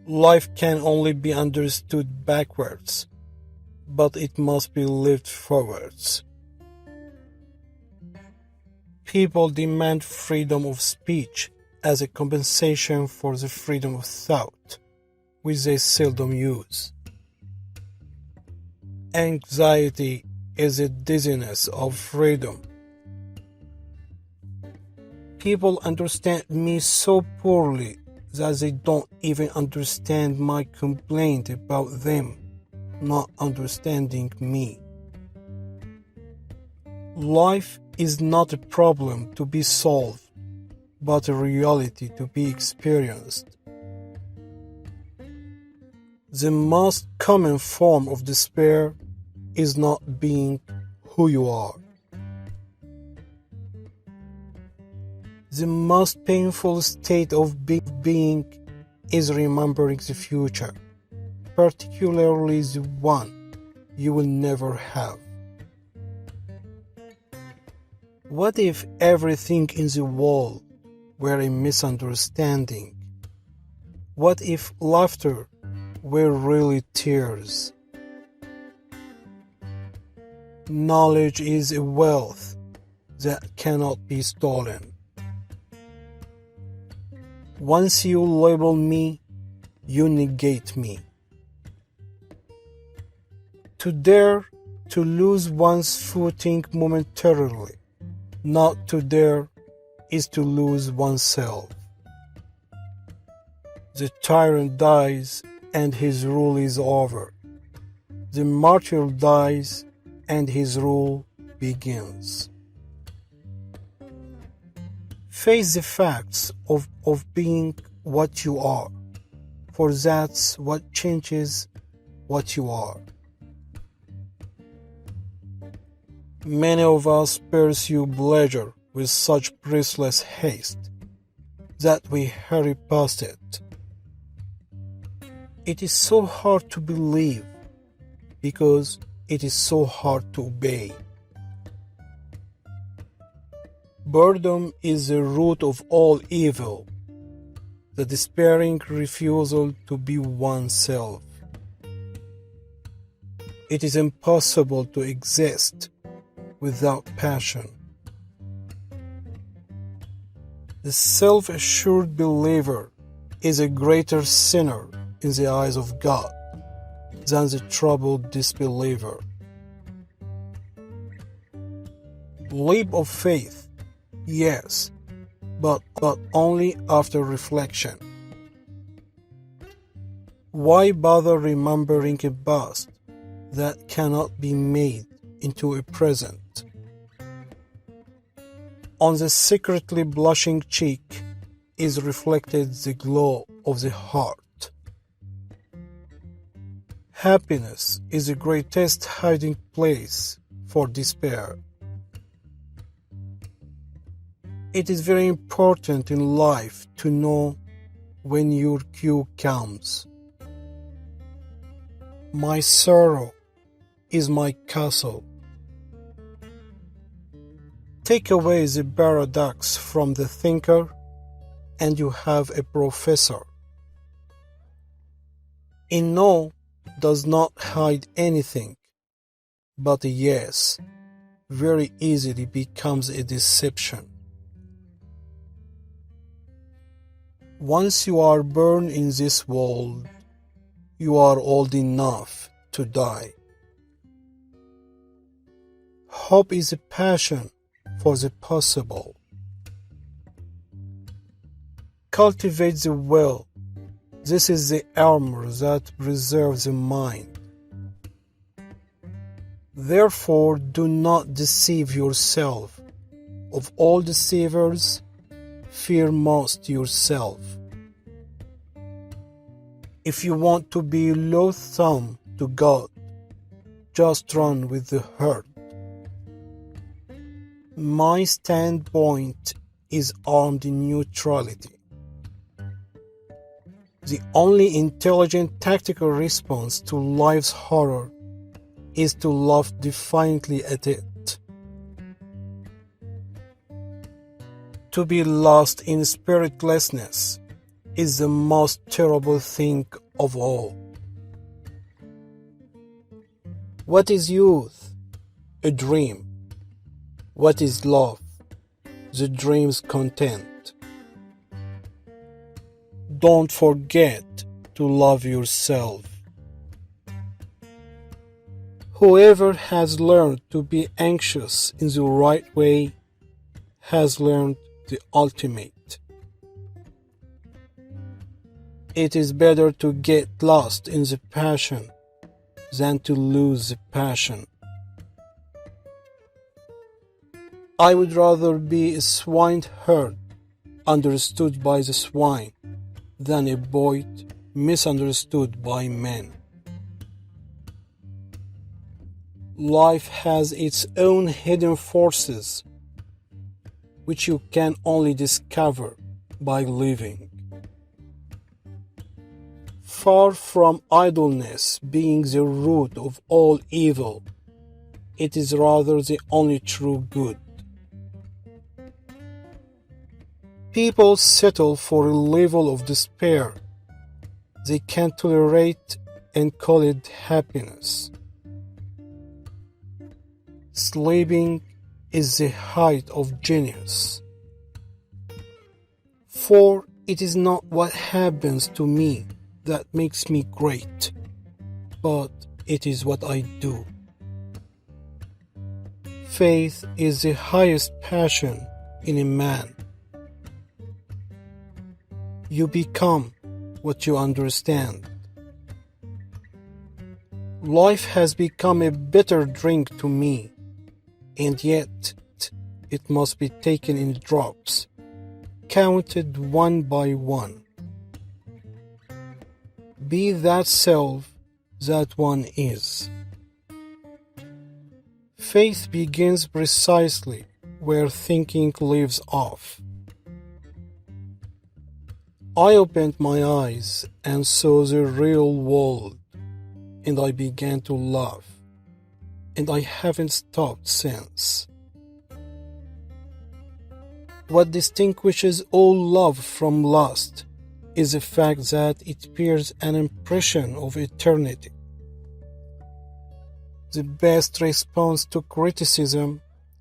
Life can only be understood backwards, but it must be lived forwards. People demand freedom of speech as a compensation for the freedom of thought, which they seldom use. Anxiety is a dizziness of freedom. People understand me so poorly that they don't even understand my complaint about them not understanding me. Life is not a problem to be solved, but a reality to be experienced. The most common form of despair is not being who you are. The most painful state of being is remembering the future, particularly the one you will never have. What if everything in the world were a misunderstanding? What if laughter were really tears? Knowledge is a wealth that cannot be stolen. Once you label me, you negate me. To dare to lose one's footing momentarily, not to dare, is to lose oneself. The tyrant dies and his rule is over. The martyr dies and his rule begins. Face the facts of being what you are, for that's what changes what you are. Many of us pursue pleasure with such breathless haste that we hurry past it. It is so hard to believe because it is so hard to obey. Boredom is the root of all evil, the despairing refusal to be oneself. It is impossible to exist without passion. The self-assured believer is a greater sinner in the eyes of God than the troubled disbeliever. Leap of faith, yes, but only after reflection. Why bother remembering a past that cannot be made into a present? On the secretly blushing cheek is reflected the glow of the heart. Happiness is the greatest hiding place for despair. It is very important in life to know when your cue comes. My sorrow is my castle. Take away the paradox from the thinker, and you have a professor. A no does not hide anything, but a yes very easily becomes a deception. Once you are born in this world, you are old enough to die. Hope is a passion for the possible. Cultivate the will. This is the armor that preserves the mind. Therefore, do not deceive yourself. Of all deceivers, fear most yourself. If you want to be loathsome to God, just run with the herd. My standpoint is armed neutrality. The only intelligent tactical response to life's horror is to laugh defiantly at it. To be lost in spiritlessness is the most terrible thing of all. What is youth? A dream. What is love? The dream's content. Don't forget to love yourself. Whoever has learned to be anxious in the right way has learned the ultimate. It is better to get lost in the passion than to lose the passion. I would rather be a swineherd understood by the swine than a boy misunderstood by men. Life has its own hidden forces, which you can only discover by living. Far from idleness being the root of all evil, it is rather the only true good. People settle for a level of despair they can't tolerate and call it happiness. Sleeping is the height of genius. For it is not what happens to me that makes me great, but it is what I do. Faith is the highest passion in a man. You become what you understand. Life has become a bitter drink to me, and yet it must be taken in drops, counted one by one. Be that self that one is. Faith begins precisely where thinking leaves off. I opened my eyes and saw the real world, and I began to laugh, and I haven't stopped since. What distinguishes all love from lust is the fact that it bears an impression of eternity. The best response to criticism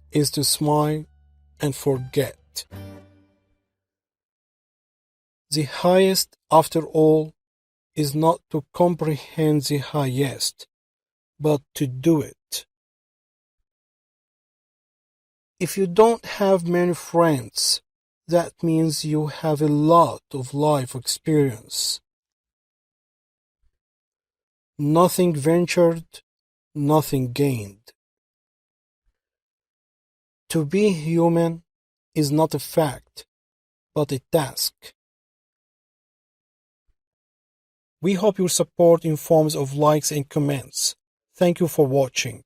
is to smile and forget. The highest, after all, is not to comprehend the highest, but to do it. If you don't have many friends, that means you have a lot of life experience. Nothing ventured, nothing gained. To be human is not a fact, but a task. We hope your support in forms of likes and comments. Thank you for watching.